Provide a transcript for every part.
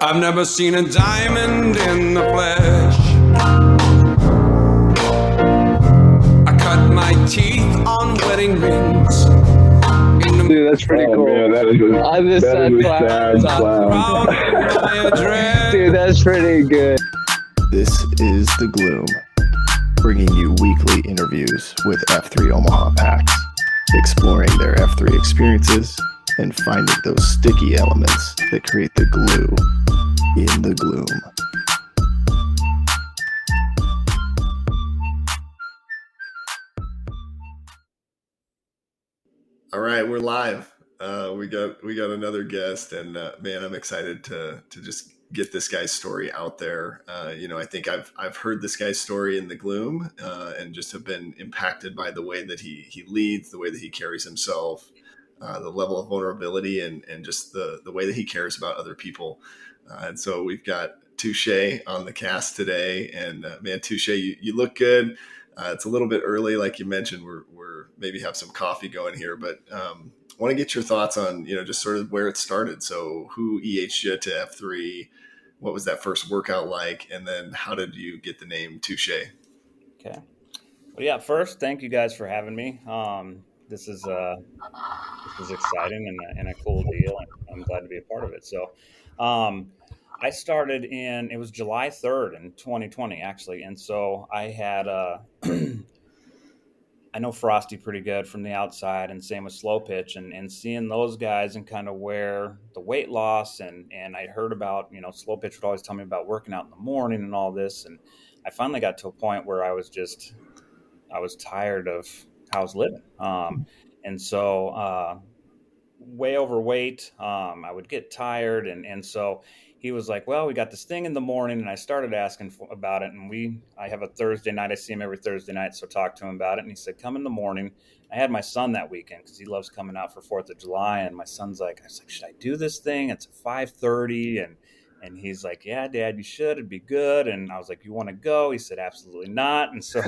I've never seen a diamond in the flesh. I cut my teeth on wedding rings. Dude, that's pretty cool. Man, that is a, I just that said is a clown. sad clown. Dude, that's pretty good. This is The Gloom, bringing you weekly interviews with F3 Omaha packs, exploring their F3 experiences and finding those sticky elements that create the glue in the gloom. All right, we're live. We got another guest, and man, I'm excited to just get this guy's story out there. I think I've heard this guy's story in the gloom, and just have been impacted by the way that he leads, the way that he carries himself, the level of vulnerability, and just the way that he cares about other people. And so we've got Touche on the cast today, and man, Touche, you look good. It's a little bit early, like you mentioned. We're maybe have some coffee going here, but want to get your thoughts on just sort of where it started. So, who EH'd you to F3? What was that first workout like? And then, how did you get the name Touche? Okay. Well, yeah. First, thank you guys for having me. This is exciting and a cool deal, and I'm glad to be a part of it. So, I started it was July 3rd in 2020, actually. And so I had, I know Frosty pretty good from the outside, and same with Slow Pitch, and seeing those guys and kind of where the weight loss and I heard about, Slow Pitch would always tell me about working out in the morning and all this. And I finally got to a point where I was tired of how I was living. And so, way overweight. I would get tired. And so he was like, well, we got this thing in the morning. And I started asking about it. And I have a Thursday night. I see him every Thursday night. So talk to him about it. And he said, come in the morning. I had my son that weekend because he loves coming out for 4th of July. And my son's like, I was like, should I do this thing? It's at 5:30. And he's like, yeah, Dad, you should. It'd be good. And I was like, you want to go? He said, absolutely not. And so,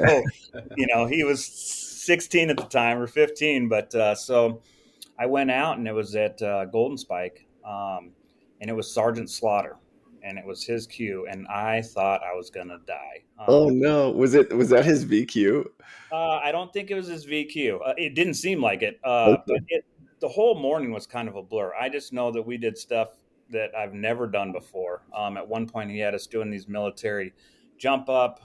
he was 16 at the time or 15. But so I went out, and it was at Golden Spike, and it was Sergeant Slaughter, and it was his cue, and I thought I was gonna die. Oh no, was that his VQ? I don't think it was his VQ. It didn't seem like it, Okay. but the whole morning was kind of a blur. I just know that we did stuff that I've never done before. At one point, he had us doing these military jump up,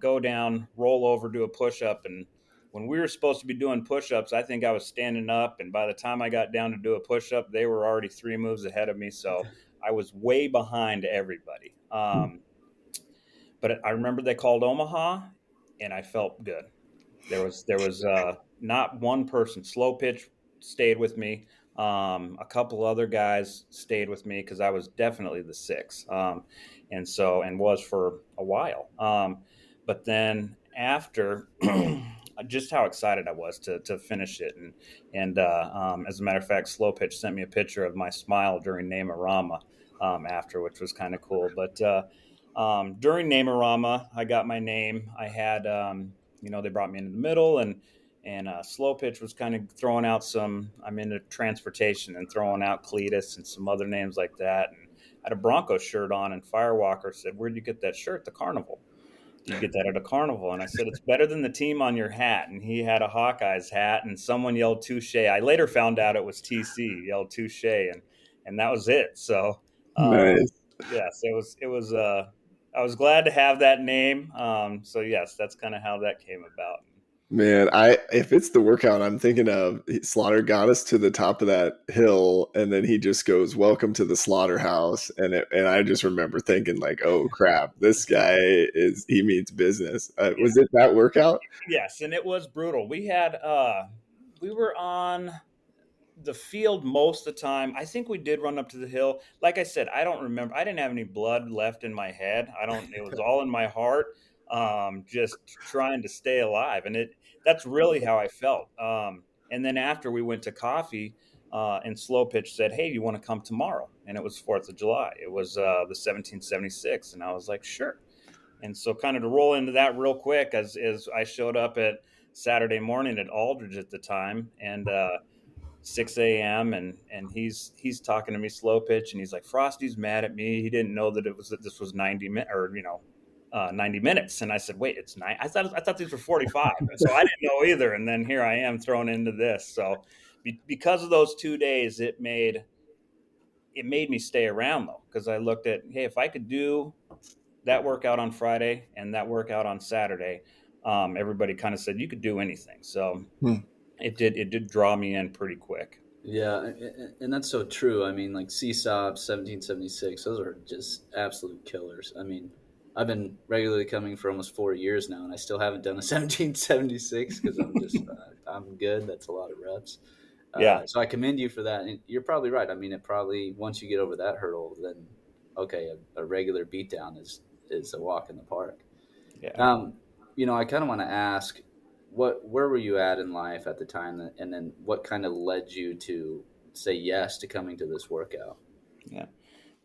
go down, roll over, do a push up, and when we were supposed to be doing push-ups, I think I was standing up, and by the time I got down to do a push-up, they were already 3 moves ahead of me, so I was way behind everybody. But I remember they called Omaha, and I felt good. There was not one person. Slow Pitch stayed with me. A couple other guys stayed with me because I was definitely the 6, and was for a while. But then after. Just how excited I was to finish it, and as a matter of fact, Slow Pitch sent me a picture of my smile during Name-A-Rama after, which was kind of cool. But during Name-A-Rama, I got my name. I had they brought me into the middle, and Slow Pitch was kind of throwing out I'm into transportation and throwing out Cletus and some other names like that. And I had a Broncos shirt on, and Firewalker said, "Where'd you get that shirt?" "The carnival." "You get that at a carnival?" And I said, "It's better than the team on your hat." And he had a Hawkeyes hat, and someone yelled Touche. I later found out it was TC yelled Touche, and that was it. So, Nice. yes, it was, I was glad to have that name. So yes, that's kind of how that came about. Man, if it's the workout I'm thinking of, Slaughter got us to the top of that hill, and then he just goes, "Welcome to the slaughterhouse," and I just remember thinking like, "Oh crap, this guy he means business." Was it that workout? Yes, and it was brutal. We were on the field most of the time. I think we did run up to the hill. Like I said, I don't remember. I didn't have any blood left in my head. It was all in my heart, just trying to stay alive. And that's really how I felt. And then after we went to coffee, and Slow Pitch said, "Hey, you want to come tomorrow?" And it was 4th of July. It was the 1776. And I was like, sure. And so kind of to roll into that real quick, as I showed up at Saturday morning at Aldridge at the time, and 6 a.m. and he's talking to me slow pitch, and he's like, Frosty's mad at me. He didn't know that this was 90 minutes, or 90 minutes. And I said, wait, it's nine. I thought these were 45. So I didn't know either. And then here I am thrown into this. So because of those 2 days, it made me stay around though, because I looked at, hey, if I could do that workout on Friday and that workout on Saturday, everybody kind of said you could do anything. So Hmm. it did draw me in pretty quick. Yeah, and that's so true. I mean, like CSOP 1776, those are just absolute killers. I mean, I've been regularly coming for almost 4 years now, and I still haven't done a 1776 because I'm good. That's a lot of reps. Yeah, So I commend you for that. And you're probably right. I mean, it probably once you get over that hurdle, then okay, a regular beatdown is a walk in the park. yeah. Um, I kind of want to ask, where were you at in life at the time, and then what kind of led you to say yes to coming to this workout? Yeah.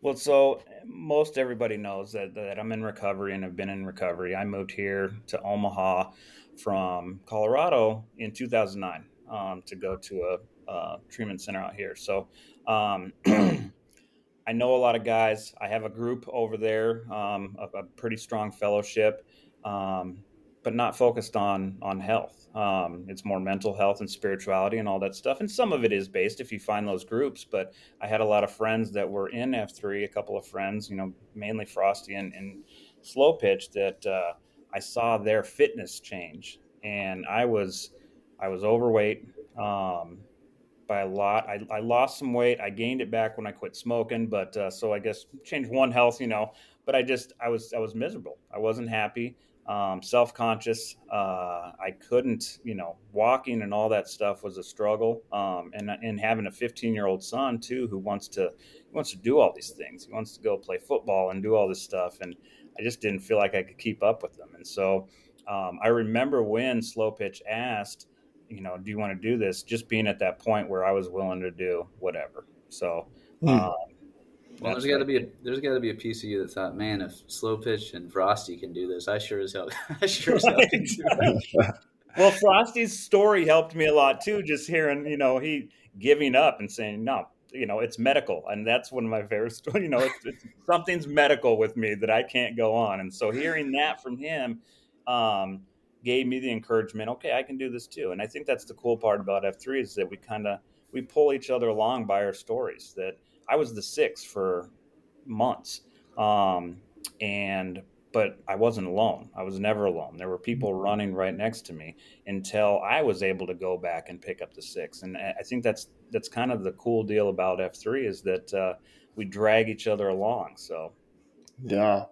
Well, so most everybody knows that I'm in recovery and have been in recovery. I moved here to Omaha from Colorado in 2009 to go to a treatment center out here. So um, I know a lot of guys. I have a group over there, a pretty strong fellowship, um, but not focused on health. It's more mental health and spirituality and all that stuff. And some of it is based if you find those groups. But I had a lot of friends that were in F3, a couple of friends, mainly Frosty and Slow Pitch, that I saw their fitness change, and I was overweight. By a lot. I lost some weight. I gained it back when I quit smoking, but so I guess change one health, But I was miserable. I wasn't happy, self conscious. I couldn't, walking and all that stuff was a struggle. And having a 15-year-old son too, who wants to do all these things. He wants to go play football and do all this stuff, and I just didn't feel like I could keep up with them. And so I remember when Slow Pitch asked, do you want to do this? Just being at that point where I was willing to do whatever. So Hmm. um, Well, that's what I did. there's got to be a piece of you that thought, man, if Slow Pitch and Frosty can do this, I sure as hell I sure as hell can do it. Well, Frosty's story helped me a lot too. Just hearing, he giving up and saying, no, it's medical. And that's one of my favorite stories. Something's medical with me that I can't go on. And so hearing that from him, um, gave me the encouragement. Okay, I can do this too. And I think that's the cool part about F3 is that we pull each other along by our stories. That I was the sixth for months. Um, and but I wasn't alone. I was never alone. There were people running right next to me until I was able to go back and pick up the six. And I think that's kind of the cool deal about F3 is that we drag each other along. So Yeah.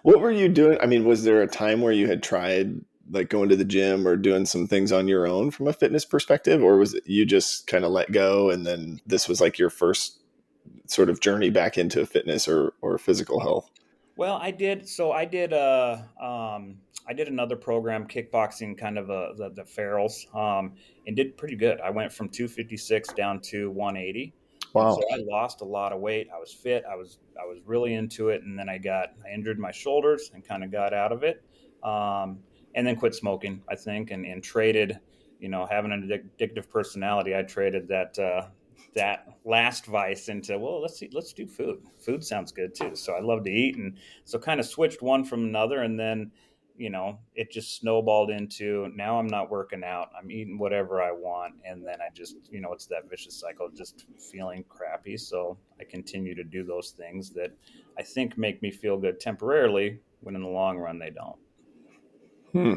What were you doing? I mean, was there a time where you had tried like going to the gym or doing some things on your own from a fitness perspective, or was it you just kind of let go and then this was like your first sort of journey back into fitness or physical health? well, I did. So I did another program, kickboxing, kind of the ferals, and did pretty good. I went from 256 down to 180, and so Wow. I lost a lot of weight. I was fit. I was really into it, and then I injured my shoulders and kind of got out of it, and then quit smoking. I think and traded, having an addictive personality. I traded that last vice into, well, let's do food. Food sounds good too. So I love to eat, and so kind of switched one from another, and then it just snowballed into now I'm not working out, I'm eating whatever I want, and then I just it's that vicious cycle, just feeling crappy. So I continue to do those things that I think make me feel good temporarily, when in the long run they don't. Hmm.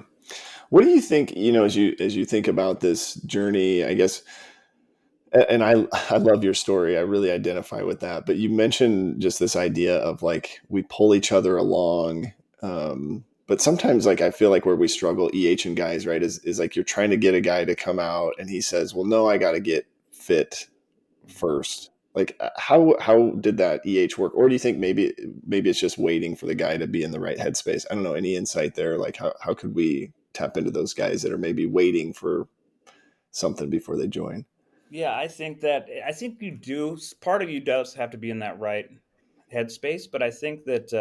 What do you think, as you think about this journey, I guess, and I love your story. I really identify with that. But you mentioned just this idea of like we pull each other along. But sometimes like I feel like where we struggle, and guys, right, is like you're trying to get a guy to come out and he says, well, no, I got to get fit first. Like how did that work? Or do you think maybe it's just waiting for the guy to be in the right headspace? I don't know. Any insight there? Like how could we tap into those guys that are maybe waiting for something before they join? Yeah, I think you do. Part of you does have to be in that right headspace, but I think that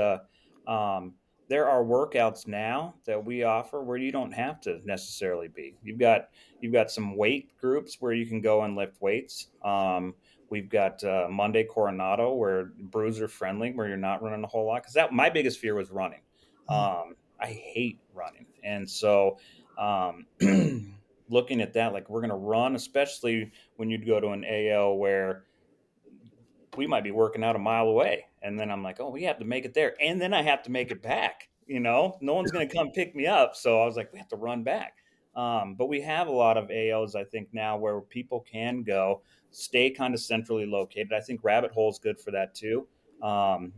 there are workouts now that we offer where you don't have to necessarily be. You've got some weight groups where you can go and lift weights. We've got Monday Coronado, where bruiser friendly, where you're not running a whole lot. Because that my biggest fear was running. I hate running, and so um, looking at that, like we're going to run, especially when you'd go to an AO where we might be working out a mile away. And then I'm like, oh, we have to make it there. And then I have to make it back. No one's going to come pick me up. So I was like, we have to run back. But we have a lot of AOs, I think, now where people can go, stay kind of centrally located. I think Rabbit Hole is good for that too. And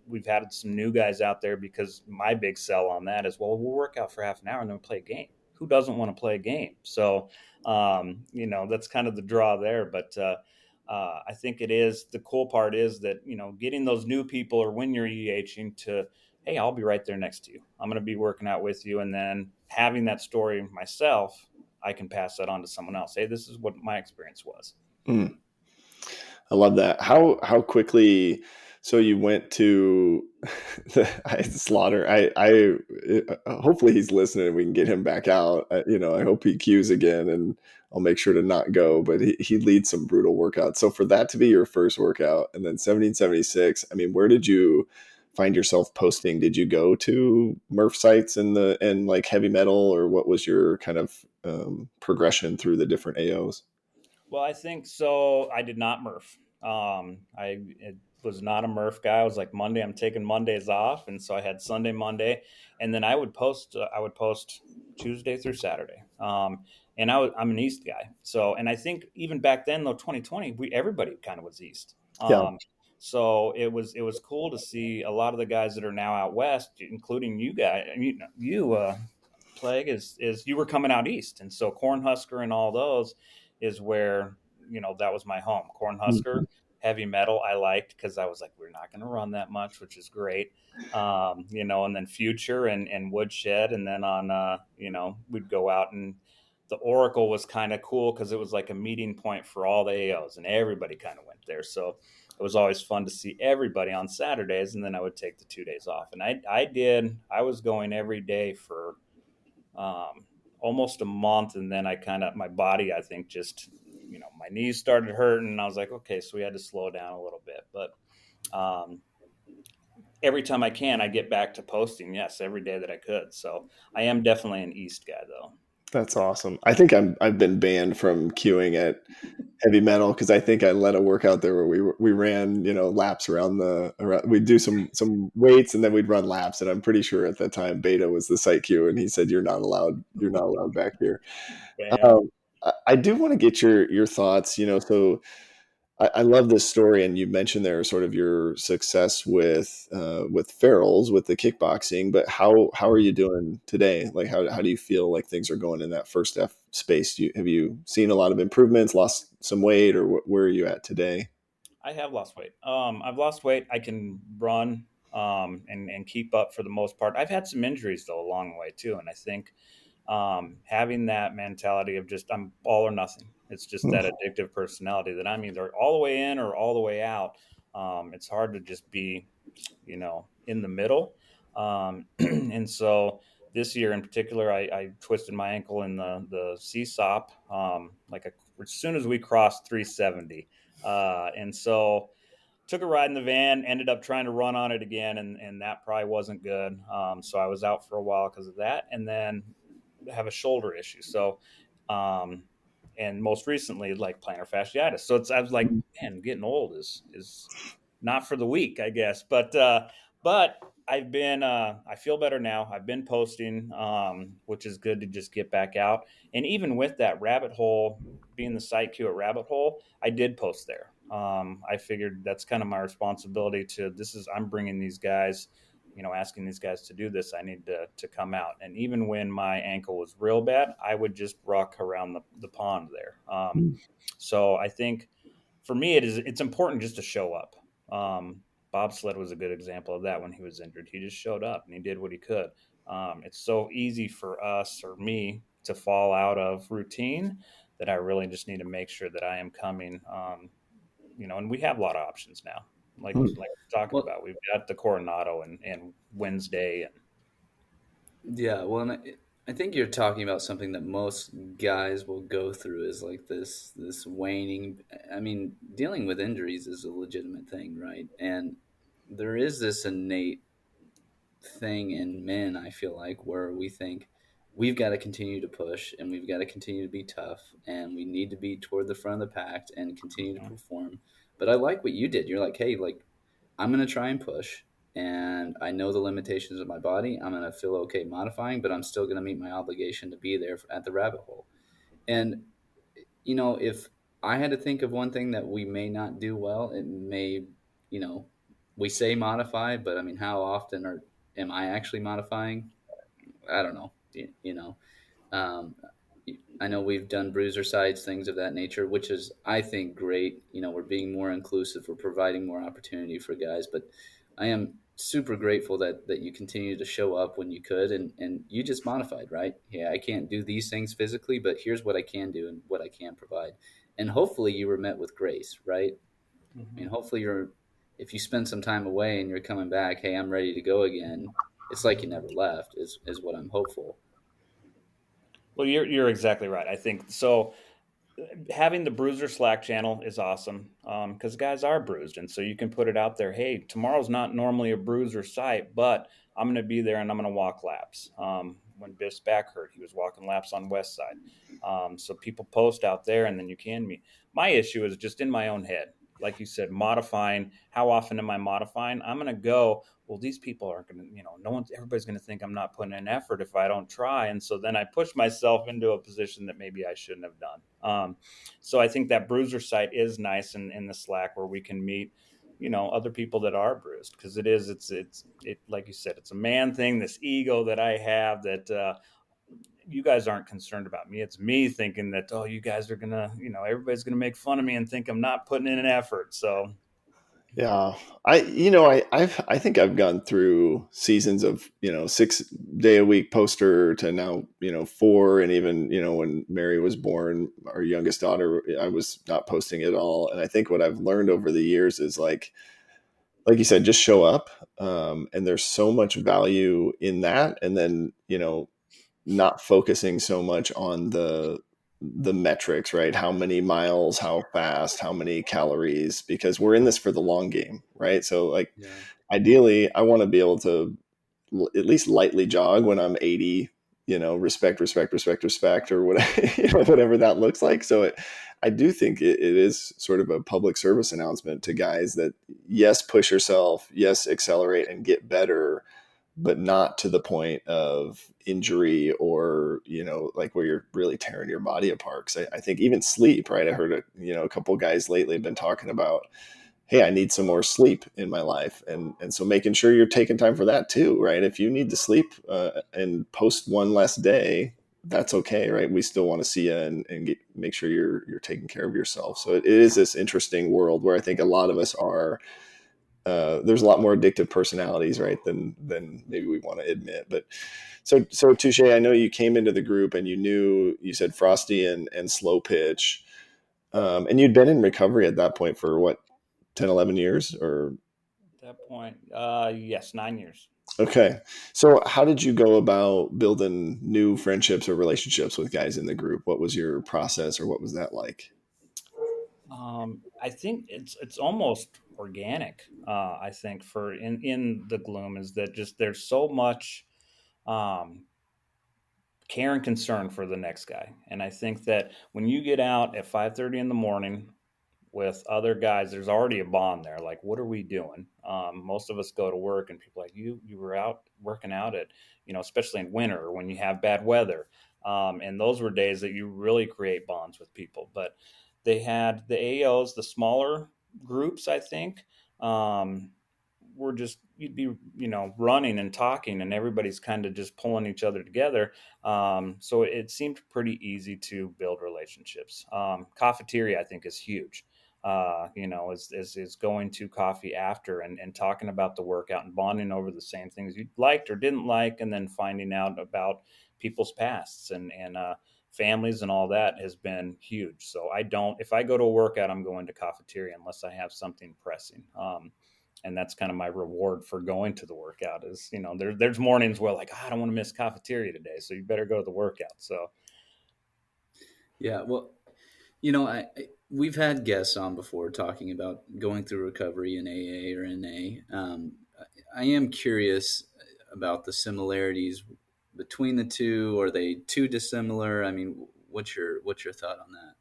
we've had some new guys out there because my big sell on that is, well, we'll work out for half an hour and then we'll play a game. Who doesn't want to play a game? So, that's kind of the draw there. But I think it is the cool part is that, getting those new people or when you're EHing to, hey, I'll be right there next to you. I'm going to be working out with you. And then having that story myself, I can pass that on to someone else. Hey, this is what my experience was. Mm. I love that. How quickly? So you went to the Slaughter. I hopefully he's listening and we can get him back out. I hope he cues again, and I'll make sure to not go. But he leads some brutal workouts. So for that to be your first workout, and then 1776. I mean, where did you find yourself posting? Did you go to Murph sites and like heavy metal, or what was your kind of progression through the different AOs? Well, I think so. I did not Murph. It was not a Murph guy. I was like Monday. I'm taking Mondays off, and so I had Sunday, Monday, and then I would post. I would post Tuesday through Saturday. And I'm an East guy. So, and I think even back then, though, 2020, everybody kind of was East. Yeah. So it was cool to see a lot of the guys that are now out west, including you guys. Plague is you were coming out east, and so Cornhusker and all those is where that was my home. Cornhusker, heavy metal, I liked because I was like, we're not going to run that much, which is great. And then Future and Woodshed, and then on we'd go out, and the Oracle was kind of cool because it was like a meeting point for all the AOs, and everybody kind of went there. So it was always fun to see everybody on Saturdays, and then I would take the 2 days off, and I was going every day for almost a month, and then my body, I think, just my knees started hurting, and I was like, okay, so we had to slow down a little bit. But every time I can, I get back to posting. Yes, every day that I could. So I am definitely an East guy, though. That's awesome. I think I've been banned from queuing at heavy metal because I think I led a workout there where we ran laps around we'd do some weights and then we'd run laps, and I'm pretty sure at that time Beta was the site queue and he said you're not allowed back here. I do want to get your thoughts. So I love this story, and you mentioned there sort of your success with Ferrell's with the kickboxing. But how are you doing today? Like how do you feel like things are going in that first F space? Have you seen a lot of improvements? Lost some weight, or where are you at today? I have lost weight. I've lost weight. I can run and keep up for the most part. I've had some injuries though along the way too, and I think having that mentality of just I'm all or nothing. It's just that addictive personality that I'm either all the way in or all the way out. It's hard to just be, in the middle. And so this year in particular, I twisted my ankle in the CSOP, as soon as we crossed 370. And so took a ride in the van, ended up trying to run on it again. And that probably wasn't good. So I was out for a while because of that. And then have a shoulder issue. So, and most recently, like plantar fasciitis. So I was like, man, getting old is not for the weak, I guess. But I've been, I feel better now. I've been posting, which is good to just get back out. And even with that Rabbit Hole being the site queue at Rabbit Hole, I did post there. I figured that's kind of my responsibility I'm bringing these guys, asking these guys to do this, I need to come out. And even when my ankle was real bad, I would just ruck around the pond there. So I think for me, it's important just to show up. Bobsled was a good example of that when he was injured. He just showed up and he did what he could. It's so easy for us or me to fall out of routine that I really just need to make sure that I am coming, and we have a lot of options now. like we're talking Well, about. We've got the Coronado and Wednesday, and yeah, well, and I think you're talking about something that most guys will go through is like this waning. I mean, dealing with injuries is a legitimate thing, right? And there is this innate thing in men, I feel like, where we think we've got to continue to push and we've got to continue to be tough and we need to be toward the front of the pack and continue to perform. But I like what you did. You're like, hey, like I'm going to try and push, and I know the limitations of my body. I'm going to feel okay modifying, but I'm still going to meet my obligation to be there at the rabbit hole. And, if I had to think of one thing that we may not do well, it may, you know, we say modify, but I mean, how often am I actually modifying? I don't know. Um, I know we've done bruiser sides, things of that nature, which is, I think, great. We're being more inclusive. We're providing more opportunity for guys. But I am super grateful that you continue to show up when you could. And you just modified, right? Yeah, I can't do these things physically, but here's what I can do and what I can provide. And hopefully you were met with grace, right? I mean, hopefully if you spend some time away and you're coming back, hey, I'm ready to go again. It's like you never left is what I'm hopeful. well, you're exactly right. I think so. Having the bruiser Slack channel is awesome because guys are bruised, and so you can put it out there. Hey, tomorrow's not normally a bruiser site, but I'm going to be there and I'm going to walk laps. When Biff's back hurt, he was walking laps on West Side. So people post out there, and then you can meet. My issue is just in my own head. Like you said, modifying. How often am I modifying? I'm going to go. Well, these people aren't going to, everybody's going to think I'm not putting in effort if I don't try. And so then I push myself into a position that maybe I shouldn't have done. So I think that bruiser site is nice in the Slack where we can meet, other people that are bruised, because it like you said, it's a man thing, this ego that I have that, you guys aren't concerned about me. It's me thinking that, oh, you guys are gonna, everybody's gonna make fun of me and think I'm not putting in an effort. So Yeah, I think I've gone through seasons of 6 day a week poster to now 4, and even when Mary was born, our youngest daughter, I was not posting at all. And I think what I've learned over the years is like you said, just show up, and there's so much value in that, and then not focusing so much on the metrics, right? How many miles, how fast, how many calories, because we're in this for the long game, right? So like Yeah. ideally I want to be able to at least lightly jog when I'm 80, respect, or whatever, whatever that looks like. So I do think it is sort of a public service announcement to guys that yes, push yourself, yes, accelerate and get better, but not to the point of injury or like where you're really tearing your body apart. Because I think even sleep, right? I heard a couple guys lately have been talking about, hey, I need some more sleep in my life, and so making sure you're taking time for that too, right? If you need to sleep and post one less day, that's okay, right? We still want to see you and make sure you're taking care of yourself. So it is this interesting world where I think a lot of us are there's a lot more addictive personalities, right, than maybe we want to admit. But so Touche, I know you came into the group and you said Frosty and Slow Pitch, and you'd been in recovery at that point for what, 10, 11 years or at that point, yes, 9 years. okay. So how did you go about building new friendships or relationships with guys in the group? What was your process, or what was that like? I think it's almost organic. I think for in the gloom is that just there's so much um, care and concern for the next guy, and I think that when you get out at 5:30 in the morning with other guys, there's already a bond there. Like, what are we doing? Most of us go to work, and people are like, you were out working out at, especially in winter or when you have bad weather. And those were days that you really create bonds with people. But they had the AOs, the smaller groups, I think, were just you'd be running and talking, and everybody's kind of just pulling each other together. So it seemed pretty easy to build relationships. Cafeteria, I think, is huge. Is going to coffee after and talking about the workout and bonding over the same things you liked or didn't like, and then finding out about people's pasts and families and all that has been huge. So if I go to a workout, I'm going to cafeteria unless I have something pressing. and that's kind of my reward for going to the workout. Is there's mornings where like, I don't want to miss cafeteria today, so you better go to the workout. So Yeah, well, we've had guests on before talking about going through recovery in AA or NA. I am curious about the similarities between the two. Are they too dissimilar? I mean, what's your thought on that?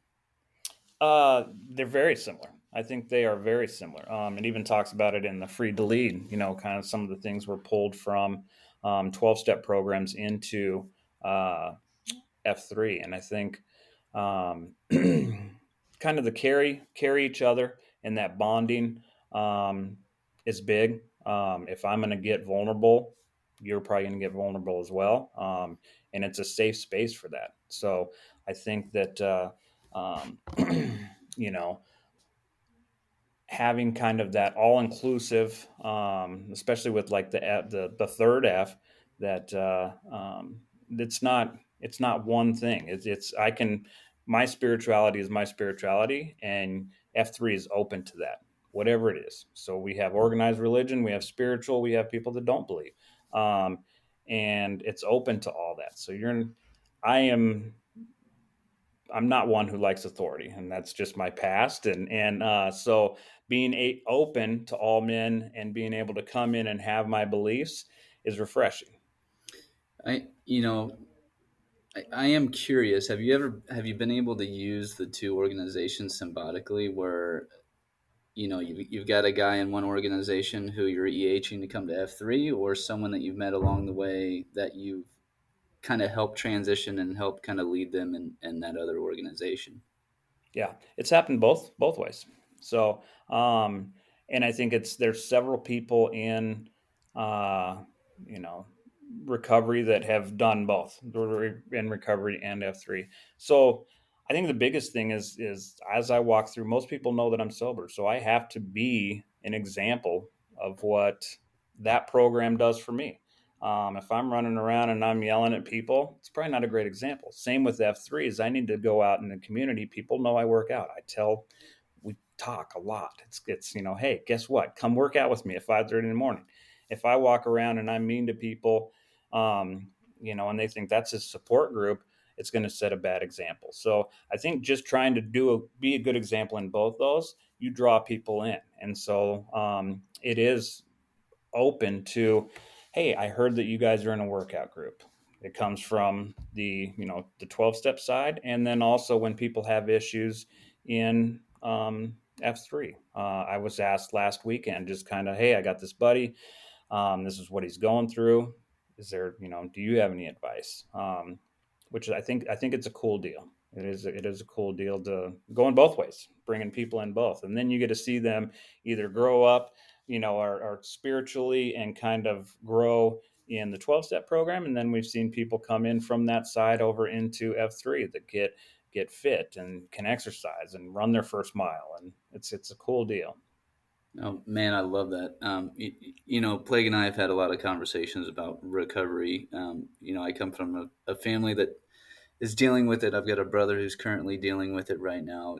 they're very similar. I think they are very similar. It even talks about it in the Free to Lead. Kind of some of the things were pulled from 12-step programs into F3, and I think um, kind of the carry each other and that bonding is big. If I'm going to get vulnerable, you're probably going to get vulnerable as well, and it's a safe space for that. So I think that um, you know having kind of that all inclusive, especially with like the third F, that it's not one thing. It's I can my spirituality is my spirituality, and F3 is open to that, whatever it is. So we have organized religion, we have spiritual, we have people that don't believe, um, and it's open to all that. So I am I'm not one who likes authority, and that's just my past. And so being open to all men and being able to come in and have my beliefs is refreshing. I you know I am curious. Have you been able to use the two organizations symbiotically, where you've got a guy in one organization who you're EHing to come to F3, or someone that you've met along the way that you've kind of helped transition and help kind of lead them in that other organization? Yeah, it's happened both ways. So, and I think there's several people in, uh, you know, recovery that have done both in recovery and F3. So, I think the biggest thing is as I walk through, most people know that I'm sober, so I have to be an example of what that program does for me. If I'm running around and I'm yelling at people, it's probably not a great example. Same with F3s. I need to go out in the community. People know I work out. We talk a lot. It's hey, guess what? Come work out with me at 5:30 in the morning. If I walk around and I'm mean to people, um, and they think that's a support group, it's going to set a bad example. So I think just trying to be a good example in both those, you draw people in, and so it is open to, hey, I heard that you guys are in a workout group. It comes from the 12-step side, and then also when people have issues in F3. I was asked last weekend, just kind of, hey, I got this buddy, this is what he's going through. Is there, do you have any advice? Which I think it's a cool deal. It is a cool deal to going both ways, bringing people in both, and then you get to see them either grow up, or spiritually and kind of grow in the 12-step program, and then we've seen people come in from that side over into F3 that get fit and can exercise and run their first mile, and it's a cool deal. Oh man, I love that. Plague and I have had a lot of conversations about recovery. I come from a family that is dealing with it. I've got a brother who's currently dealing with it right now.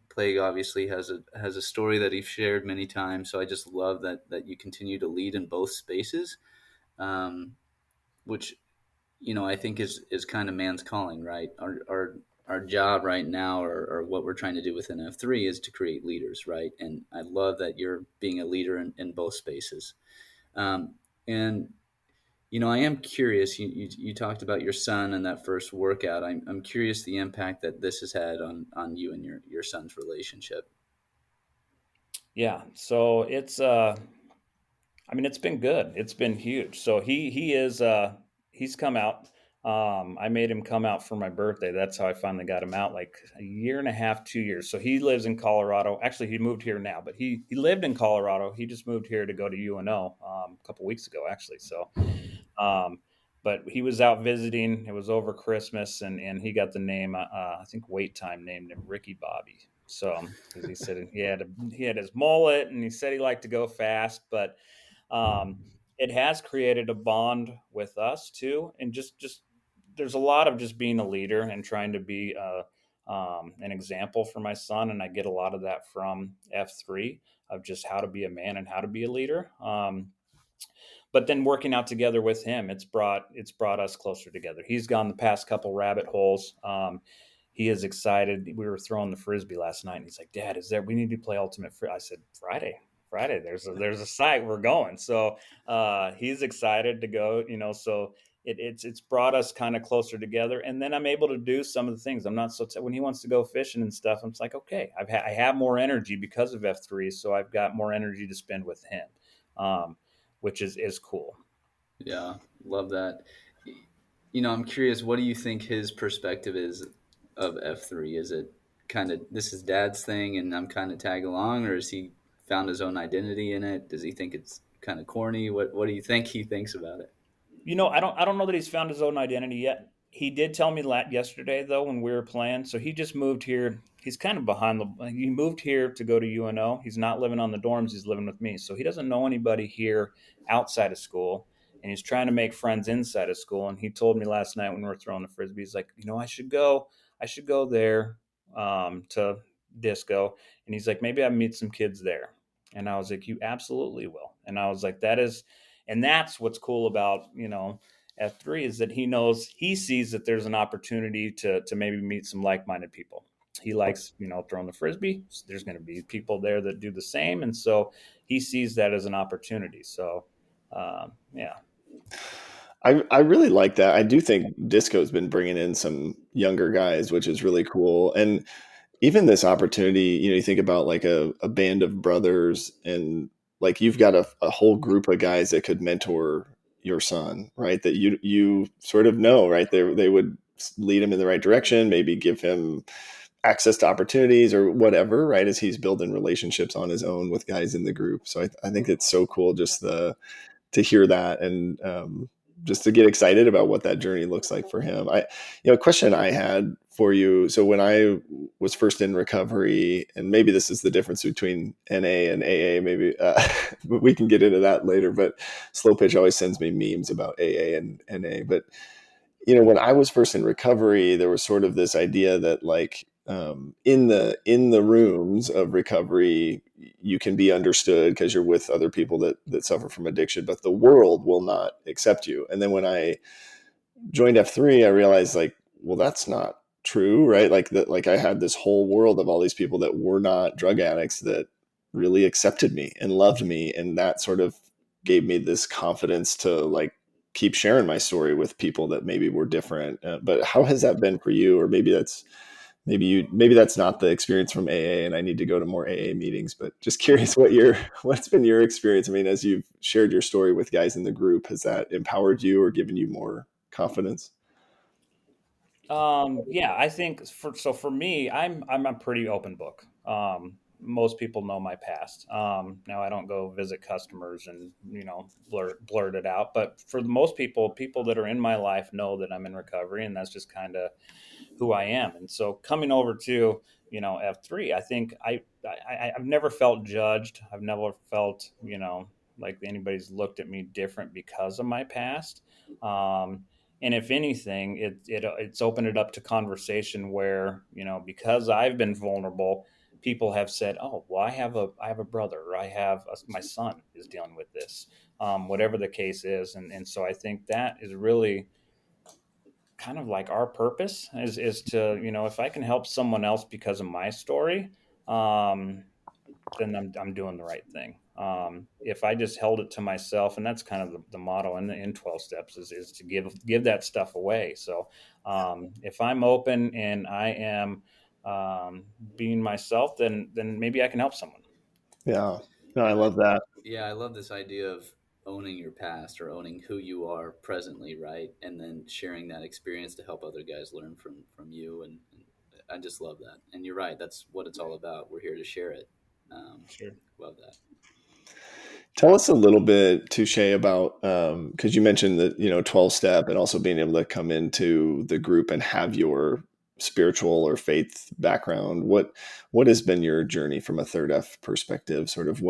Plague obviously has a story that he's shared many times. So I just love that you continue to lead in both spaces, um, which I think is kind of man's calling, right? Our job right now, or what we're trying to do within F3, is to create leaders, right? And I love that you're being a leader in both spaces. And I am curious. You talked about your son and that first workout. I'm curious the impact that this has had on you and your son's relationship. Yeah, so it's been good. It's been huge. So he's come out. I made him come out for my birthday. That's how I finally got him out, like a year and a half, 2 years. So he lives in Colorado. Actually, he moved here now, but he lived in Colorado. He just moved here to go to UNO a couple weeks ago, actually. So, um, but he was out visiting. It was over Christmas, and he got the name. I think Wait Time named him Ricky Bobby. So because he said he had his mullet, and he said he liked to go fast, but um, it has created a bond with us too, and just there's a lot of just being a leader and trying to be an example for my son, and I get a lot of that from F3 of just how to be a man and how to be a leader. But then working out together with him, it's brought us closer together. He's gone the past couple rabbit holes. He is excited. We were throwing the frisbee last night, and he's like, "Dad, we need to play ultimate frisbee?" I said, "Friday, Friday. There's a site we're going." So he's excited to go. So it's brought us kind of closer together, and then I'm able to do some of the things. I'm not when he wants to go fishing and stuff. I'm just like, okay, I have more energy because of F3, so I've got more energy to spend with him. Which is cool. Yeah, love that. I'm curious, what do you think his perspective is of F3? Is it kind of this is dad's thing and I'm kind of tag along, or has he found his own identity in it? Does he think it's kind of corny? What do you think he thinks about it? I don't know that he's found his own identity yet. He did tell me yesterday though when we were playing. So he just moved here. He's kind of behind the. He moved here to go to UNO. He's not living on the dorms. He's living with me. So he doesn't know anybody here outside of school, and he's trying to make friends inside of school. And he told me last night when we were throwing the frisbee, he's like, I should go. I should go there to disco. And he's like, maybe I meet some kids there. And I was like, you absolutely will. And I was like, that's what's cool about F3 is that he sees that there's an opportunity to maybe meet some like-minded people. He likes throwing the frisbee. So there's going to be people there that do the same, and so he sees that as an opportunity. So yeah. I really like that. I do think disco's been bringing in some younger guys, which is really cool. And even this opportunity, you think about like a band of brothers, and like you've got a whole group of guys that could mentor your son, right? That you sort of know, right? They would lead him in the right direction, maybe give him access to opportunities or whatever, right? As he's building relationships on his own with guys in the group. So I think it's so cool just to hear that, and just to get excited about what that journey looks like for him. A question I had for you. So when I was first in recovery, and maybe this is the difference between NA and AA, maybe we can get into that later, but Slow Pitch always sends me memes about AA and NA. But, when I was first in recovery, there was sort of this idea that like, in the rooms of recovery, you can be understood because you're with other people that suffer from addiction, but the world will not accept you. And then when I joined F3, I realized like, well, that's not true, right? Like that, like I had this whole world of all these people that were not drug addicts that really accepted me and loved me, and that sort of gave me this confidence to like keep sharing my story with people that maybe were different. But how has that been for you? Or maybe that's not the experience from AA, and I need to go to more AA meetings. But just curious, what's been your experience? I mean, as you've shared your story with guys in the group, has that empowered you or given you more confidence? Yeah, I think for me, I'm a pretty open book. Most people know my past. Now I don't go visit customers and blurt it out, but for the most people that are in my life know that I'm in recovery, and that's just kind of who I am. And so coming over to F3, I think I've never felt judged. I've never felt like anybody's looked at me different because of my past. And if anything, it's opened it up to conversation where because I've been vulnerable, people have said, "Oh, well, I have a brother, or my son is dealing with this," whatever the case is, and so I think that is really kind of like our purpose is to if I can help someone else because of my story, then I'm doing the right thing. If I just held it to myself, and that's kind of the motto in 12 steps is to give that stuff away. So if I'm open and I am being myself, then maybe I can help someone. Yeah, no, I Yeah, love that. yeah, I love this idea of owning your past or owning who you are presently, right? And then sharing that experience to help other guys learn from you. And I just love that. And you're right, that's what it's all about. We're here to share it. Sure. Love that. Tell us a little bit, Touche, about because you mentioned that 12 step and also being able to come into the group and have your spiritual or faith background. What has been your journey from a third F perspective? Sort of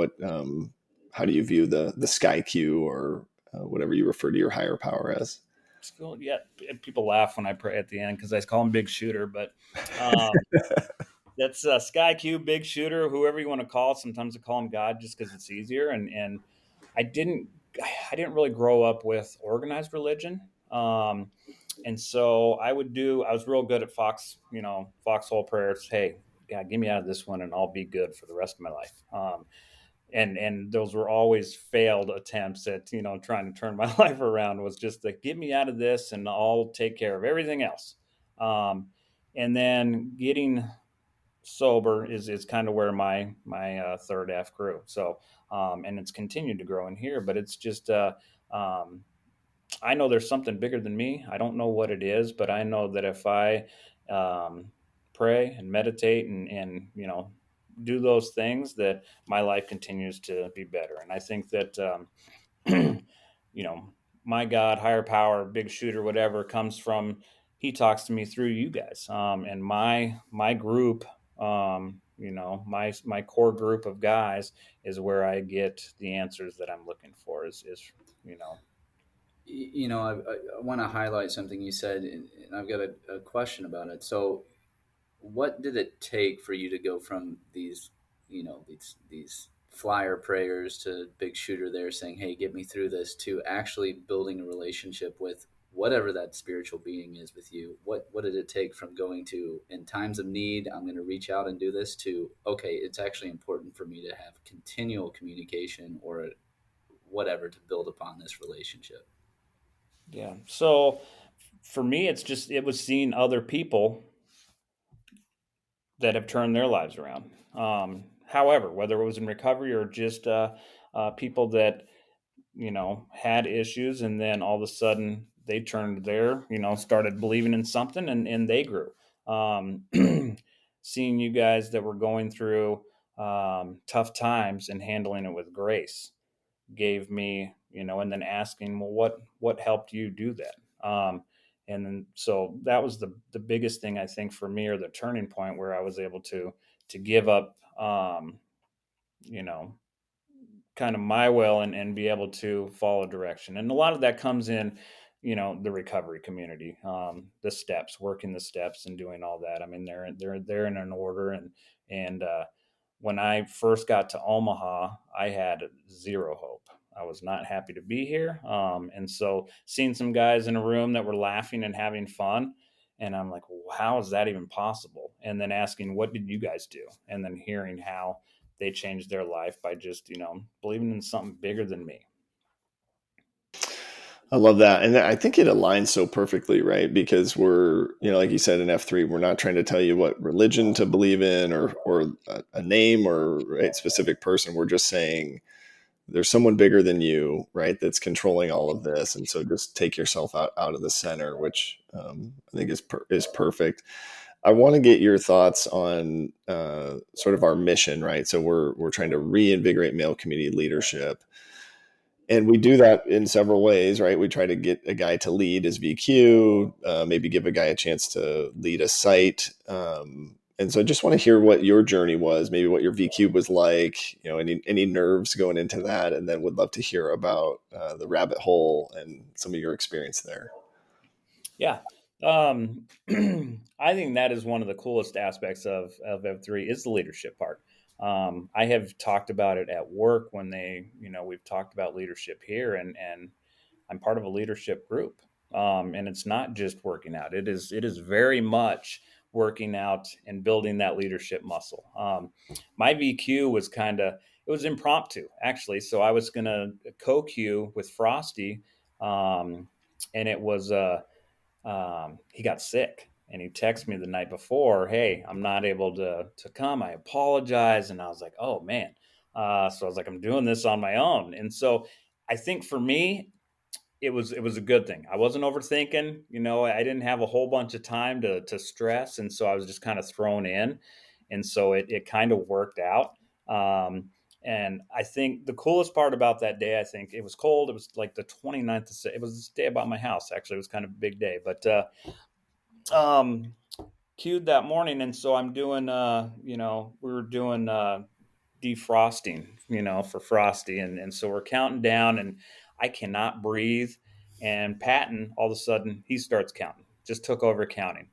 how do you view the sky Q or whatever you refer to your higher power as? Well, yeah, people laugh when I pray at the end because I call him Big Shooter, but um, that's Sky Q, Big Shooter, whoever you want to call it. Sometimes I call him God just because it's easier. And I didn't I didn't really grow up with organized religion. And so I was real good at foxhole prayers. Hey, God, get me out of this one and I'll be good for the rest of my life. And those were always failed attempts at, trying to turn my life around. Was just like, get me out of this and I'll take care of everything else. And then getting sober is kind of where my third F grew. So, and it's continued to grow in here, but it's just, um, I know there's something bigger than me. I don't know what it is, but I know that if I um, pray and meditate and do those things, that my life continues to be better. And I think that you know my God, higher power, Big Shooter, whatever comes from. He talks to me through you guys, and my group. My core group of guys is where I get the answers that I'm looking for. Is you know I want to highlight something you said, and I've got a question about it. So, what did it take for you to go from these flyer prayers to Big Shooter there saying, "Hey, get me through this," to actually building a relationship with whatever that spiritual being is with you? What did it take from going to, in times of need, I'm going to reach out and do this, to, okay, it's actually important for me to have continual communication or whatever to build upon this relationship? Yeah. So for me, it was seeing other people that have turned their lives around. However, whether it was in recovery or just people that, had issues and then all of a sudden they turned started believing in something and they grew. Um, Seeing you guys that were going through tough times and handling it with grace gave me, and then asking, well, what helped you do that? And then so that was the biggest thing I think for me, or the turning point where I was able to give up, you know, kind of my will and be able to follow direction. And a lot of that comes in, the recovery community, the steps, working the steps and doing all that. I mean, they're in an order. And when I first got to Omaha, I had zero hope. I was not happy to be here. And so seeing some guys in a room that were laughing and having fun, and I'm like, well, how is that even possible? And then asking, what did you guys do? And then hearing how they changed their life by just, believing in something bigger than me. I love that. And I think it aligns so perfectly, right? Because we're, like you said in F3, we're not trying to tell you what religion to believe in or a name or a specific person. We're just saying there's someone bigger than you, right? That's controlling all of this. And so just take yourself out of the center, which I think is perfect. I want to get your thoughts on sort of our mission, right? So we're trying to reinvigorate male community leadership. And we do that in several ways, right? We try to get a guy to lead his VQ, maybe give a guy a chance to lead a site. And so I just want to hear what your journey was, maybe what your VQ was like, any nerves going into that. And then would love to hear about the rabbit hole and some of your experience there. Yeah. I think that is one of the coolest aspects of F3 is the leadership part. I have talked about it at work when we've talked about leadership here, and I'm part of a leadership group. And it's not just working out. It is very much working out and building that leadership muscle. My VQ was it was impromptu actually. So I was going to co-Q with Frosty. And it was, he got sick and he texted me the night before, "Hey, I'm not able to come. I apologize." And I was like, "Oh man." So I was like, "I'm doing this on my own." And so I think for me, it was a good thing. I wasn't overthinking, I didn't have a whole bunch of time to stress. And so I was just kind of thrown in. And so it kind of worked out. And I think the coolest part about that day, I think it was cold. It was like the 29th. It was this day about my house. Actually, it was kind of a big day, but, queued that morning. And so I'm doing, we were doing, defrosting, for Frosty. And so we're counting down and I cannot breathe. And Patton, all of a sudden, he starts counting, just took over counting.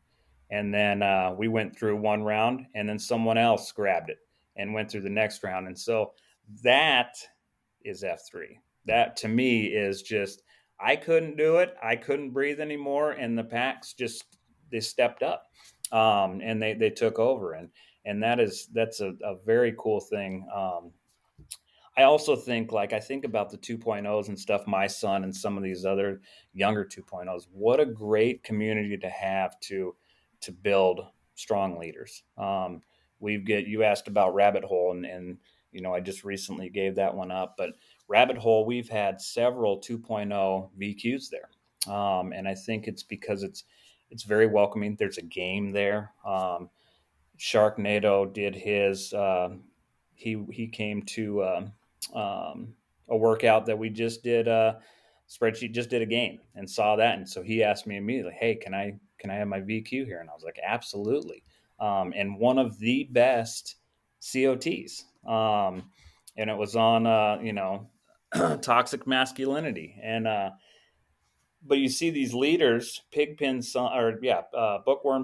And then we went through one round, and then someone else grabbed it and went through the next round. And so that is F3. That to me is just, I couldn't do it. I couldn't breathe anymore. And the packs just, they stepped up and they took over. And that's a very cool thing. I also think, like, I think about the 2.0s and stuff, my son and some of these other younger 2.0s. What a great community to have to build strong leaders. You asked about Rabbit Hole, and I just recently gave that one up, but Rabbit Hole, we've had several 2.0 VQs there. And I think it's because it's very welcoming. There's a game there. Sharknado did his. He came to a workout that we just did. Spreadsheet just did a game and saw that, and so he asked me immediately, "Hey, can I have my VQ here?" And I was like, "Absolutely." And one of the best COTs, and it was on toxic masculinity, and but you see these leaders, Bookworm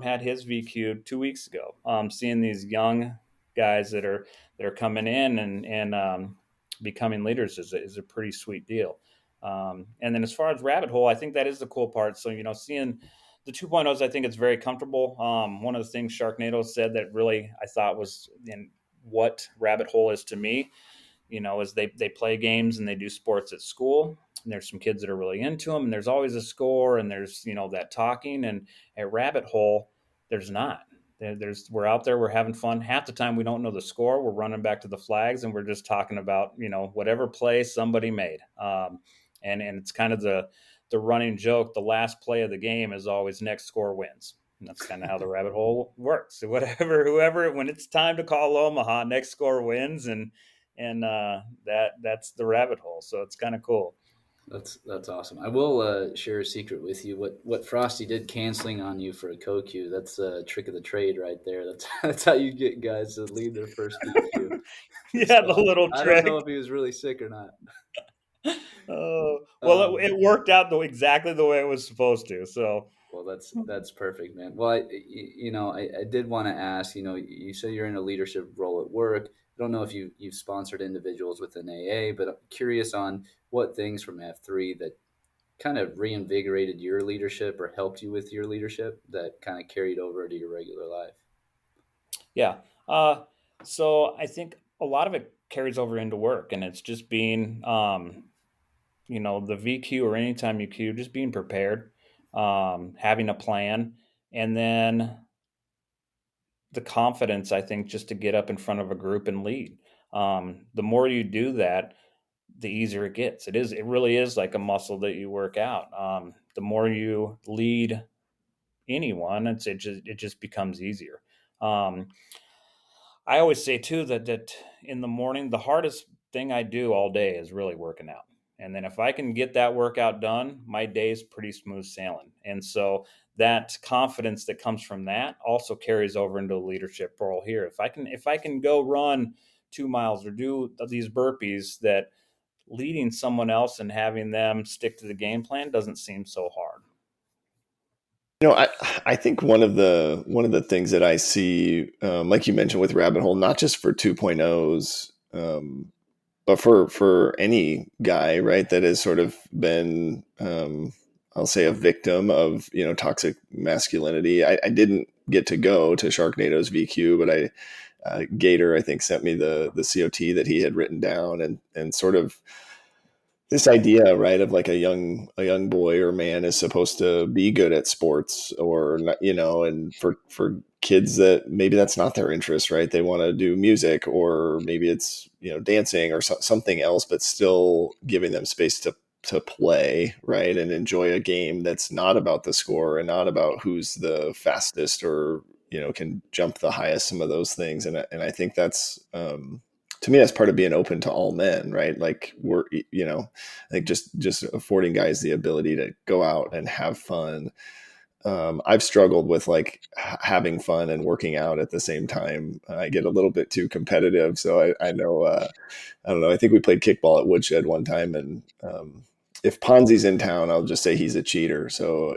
had his VQ 2 weeks ago. Seeing these young guys that are coming in and becoming leaders is a pretty sweet deal. And then as far as Rabbit Hole, I think that is the cool part. So seeing the 2.0s, I think it's very comfortable. One of the things Sharknado said that really I thought was in what Rabbit Hole is to me, is they play games and they do sports at school. And there's some kids that are really into them, and there's always a score, and there's that talking. And at Rabbit Hole, there's not. We're out there, we're having fun. Half the time we don't know the score. We're running back to the flags, and we're just talking about whatever play somebody made. And it's kind of the running joke. The last play of the game is always next score wins. And that's kind of how the Rabbit Hole works. So whoever, when it's time to call Omaha, next score wins, and that's the Rabbit Hole. So it's kind of cool. That's awesome. I will share a secret with you. What Frosty did canceling on you for a CoQ, that's a trick of the trade right there. That's how you get guys to lead their first VQ. Yeah, the little trick. I don't know if he was really sick or not. It worked out exactly the way it was supposed to. So well, that's perfect, man. Well, I did want to ask. You say you're in a leadership role at work. I don't know if you've sponsored individuals with an AA, but I'm curious on what things from F3 that kind of reinvigorated your leadership or helped you with your leadership that kind of carried over to your regular life. Yeah. So I think a lot of it carries over into work, and it's just being, the VQ or anytime you queue, just being prepared, having a plan, and then the confidence, I think, just to get up in front of a group and lead. The more you do that, the easier it gets. It really is like a muscle that you work out. The more you lead anyone, it just becomes easier. I always say too that in the morning, the hardest thing I do all day is really working out. And then if I can get that workout done, my day's pretty smooth sailing. And so that confidence that comes from that also carries over into a leadership role here. If I can go run 2 miles or do these burpees, that leading someone else and having them stick to the game plan doesn't seem so hard. I think one of the things that I see, like you mentioned with Rabbit Hole, not just for 2.0s, but for any guy, right, that has sort of been, I'll say, a victim of toxic masculinity. I didn't get to go to Sharknado's VQ, but Gator, I think, sent me the COT that he had written down, and sort of this idea, right, of like a young boy or man is supposed to be good at sports, or not, and for kids that maybe that's not their interest, right? They want to do music, or maybe it's dancing or something else, but still giving them space to play, right, and enjoy a game that's not about the score and not about who's the fastest or can jump the highest, some of those things, and I think that's to me, that's part of being open to all men, right? Like I think just affording guys the ability to go out and have fun. I've struggled with like having fun and working out at the same time. I get a little bit too competitive. So I know, I don't know. I think we played kickball at Woodshed one time, and if Ponzi's in town, I'll just say he's a cheater. So,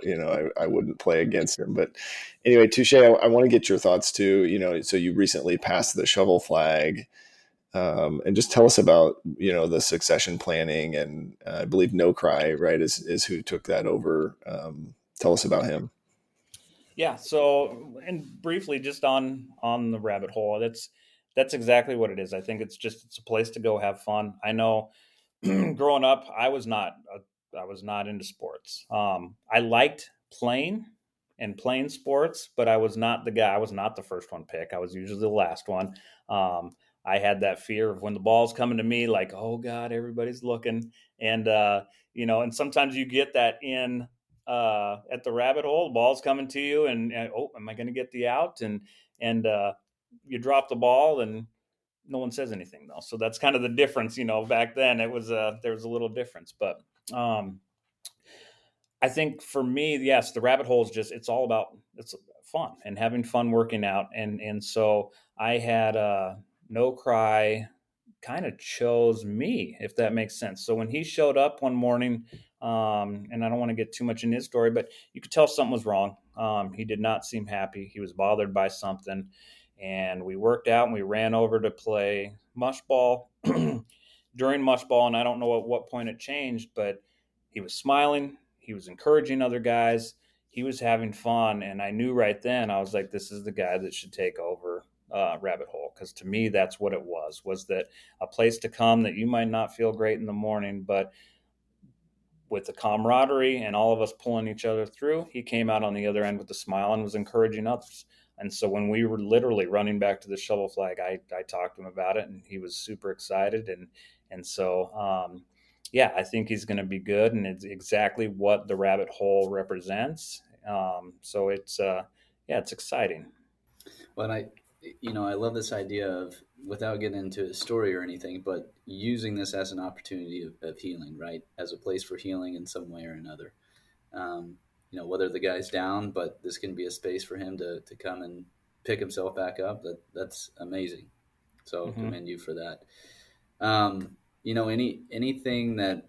I wouldn't play against him. But anyway, Touche, I want to get your thoughts too. So you recently passed the shovel flag. And just tell us about, the succession planning, and I believe No Cry, right, is who took that over. Tell us about him. Yeah. So, and briefly, just on the rabbit hole, that's exactly what it is. I think it's a place to go have fun. I know, growing up, I was not into sports. I liked playing sports, but I was not the guy. I was not the first one pick. I was usually the last one. I had that fear of when the ball's coming to me, like, oh God, everybody's looking, and and sometimes you get that in at the rabbit hole. The ball's coming to you, and oh, am I going to get the out? And you drop the ball, and no one says anything though. So that's kind of the difference. Back then it was there was a little difference, but um, I think for me, yes, the rabbit hole is it's all about it's fun and having fun working out, and so I had No Cry kind of chose me, if that makes sense. So when he showed up one morning, and I don't want to get too much in his story, but you could tell something was wrong. He did not seem happy. He was bothered by something, and we worked out and we ran over to play mush ball. During mush ball, and I don't know at what point it changed, but he was smiling, he was encouraging other guys, he was having fun, and I knew right then, I was like, this is the guy that should take over rabbit hole, because to me that's what it was that a place to come that you might not feel great in the morning, but with the camaraderie and all of us pulling each other through, he came out on the other end with a smile and was encouraging others. And so when we were literally running back to the shovel flag, I talked to him about it, and he was super excited. And so, yeah, I think he's going to be good, and it's exactly what the rabbit hole represents. So yeah, it's exciting. But I love this idea of, without getting into a story or anything, but using this as an opportunity of healing, right? As a place for healing in some way or another. Whether the guy's down, but this can be a space for him to come and pick himself back up. That's amazing. So Mm-hmm. commend you for that. Anything that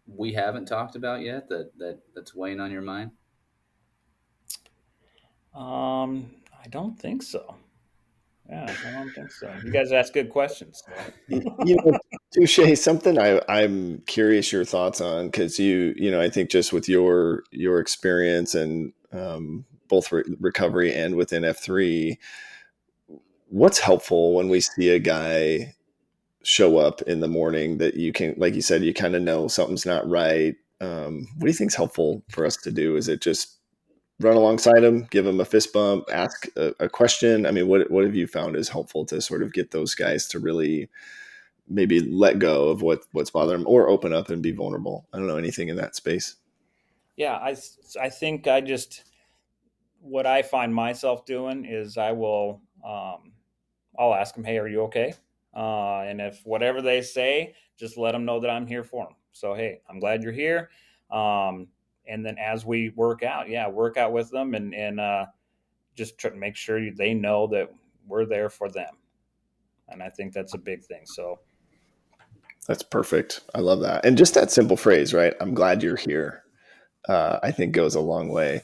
we haven't talked about yet that's weighing on your mind? I don't think so. Yeah, I don't think so. You guys ask good questions. So. You know, Touche, something I'm curious your thoughts on, because I think just with your experience and both recovery and within F3, what's helpful when we see a guy show up in the morning that you can, like you said, you kind of know something's not right. What do you think is helpful for us to do? Is it just run alongside him, give him a fist bump, ask a question? I mean, what have you found is helpful to sort of get those guys to really maybe let go of what's bothering them, or open up and be vulnerable? I don't know, anything in that space. Yeah, I think what I find myself doing is I'll ask them, hey, are you okay? And if whatever they say, just let them know that I'm here for them. So, hey, I'm glad you're here. And then as we work out with them, and just try to make sure they know that we're there for them. And I think that's a big thing. So That's perfect. I love that. And just that simple phrase, right? I'm glad you're here. I think goes a long way.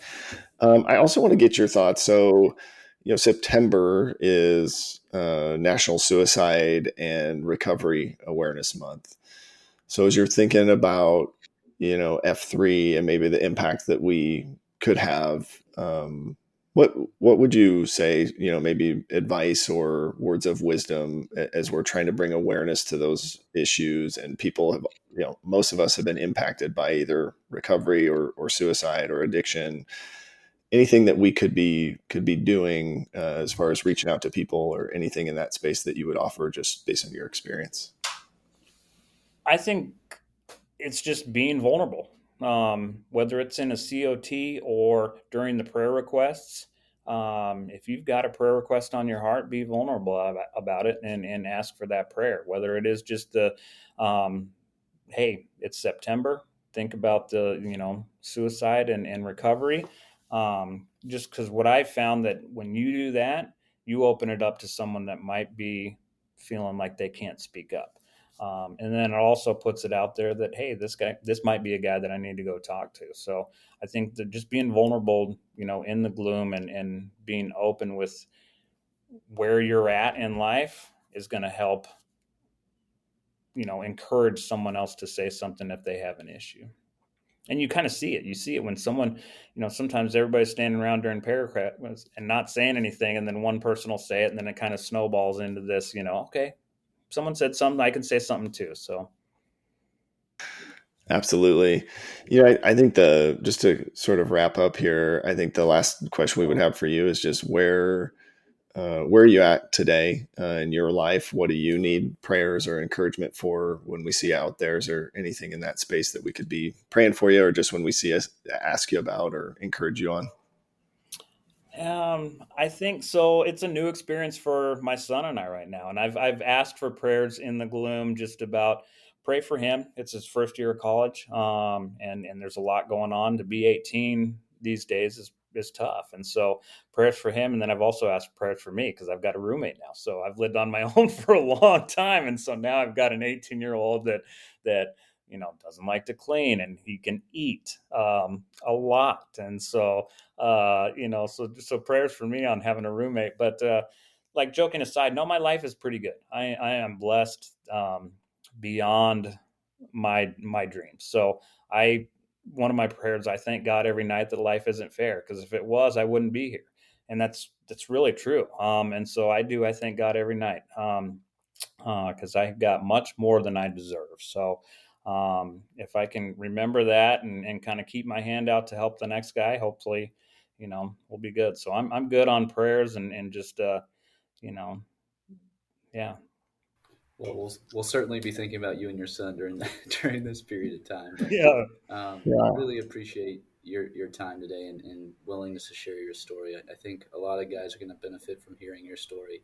I also want to get your thoughts. So, September is National Suicide and Recovery Awareness Month. So, as you're thinking about, F3 and maybe the impact that we could have, what would you say? Maybe advice or words of wisdom as we're trying to bring awareness to those issues, and people have, most of us have been impacted by either recovery or suicide or addiction. Anything that we could be doing as far as reaching out to people, or anything in that space that you would offer just based on your experience? I think it's just being vulnerable, whether it's in a COT or during the prayer requests. If you've got a prayer request on your heart, be vulnerable about it, and ask for that prayer. Whether it is just um, hey, it's September. Think about the suicide and recovery. Just because what I found that when you do that, you open it up to someone that might be feeling like they can't speak up. And then it also puts it out there that, hey, this might be a guy that I need to go talk to. So I think that just being vulnerable, in the gloom, and being open with where you're at in life is going to help, encourage someone else to say something if they have an issue. And you kind of see it. You see it when someone, sometimes everybody's standing around during paragraph and not saying anything, and then one person will say it, and then it kind of snowballs into this, okay, someone said something, I can say something too. So Absolutely. I think just to sort of wrap up here, I think the last question we would have for you is just where are you at today in your life? What do you need prayers or encouragement for when we see you out there? Is there anything in that space that we could be praying for you, or just when we see us ask you about or encourage you on? I think so. It's a new experience for my son and I right now, and I've asked for prayers in the gloom, just about pray for him. It's his first year of college, and there's a lot going on. To be 18 these days is tough, and so prayers for him. And then I've also asked prayers for me because I've got a roommate now. So I've lived on my own for a long time, and so now I've got an 18-year-old that doesn't like to clean, and he can eat a lot, and so so prayers for me on having a roommate. But like, joking aside, no, my life is pretty good. I am blessed beyond my dreams. So one of my prayers, I thank God every night that life isn't fair, because if it was, I wouldn't be here, and that's really true. And so I thank God every night, because I got much more than I deserve. So if I can remember that, and kind of keep my hand out to help the next guy, hopefully, we'll be good. So I'm good on prayers, and just, yeah. Well, we'll certainly be thinking about you and your son during during this period of time. But Yeah. Yeah. really appreciate your time today, and willingness to share your story. I think a lot of guys are going to benefit from hearing your story.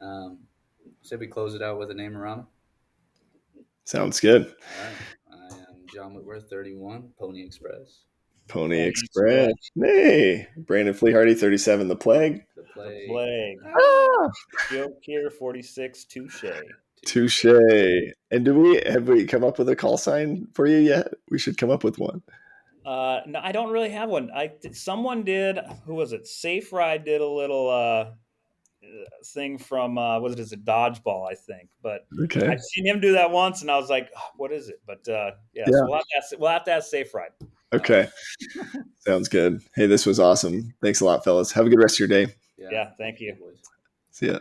So we close it out with a name around him. Sounds good. All right. I am John Whitworth, 31, Pony Express. Pony Pony Express. Express. Hey, Brandon Fleehardy, 37, The Plague. The The Plague. Plague. Ah, Joke here, 46, Touche. touche. And have we come up with a call sign for you yet? We should come up with one. No, I don't really have one. Someone did. Who was it? Safe Ride did a little thing from what is it, dodgeball, I think. But Okay. I've seen him do that once, and I was like, oh, what is it? But yeah, Yeah. so we'll have to ask Safe Ride. Okay. Sounds good. Hey, this was awesome. Thanks a lot, fellas. Have a good rest of your day. Yeah, thank you. Boys. See ya.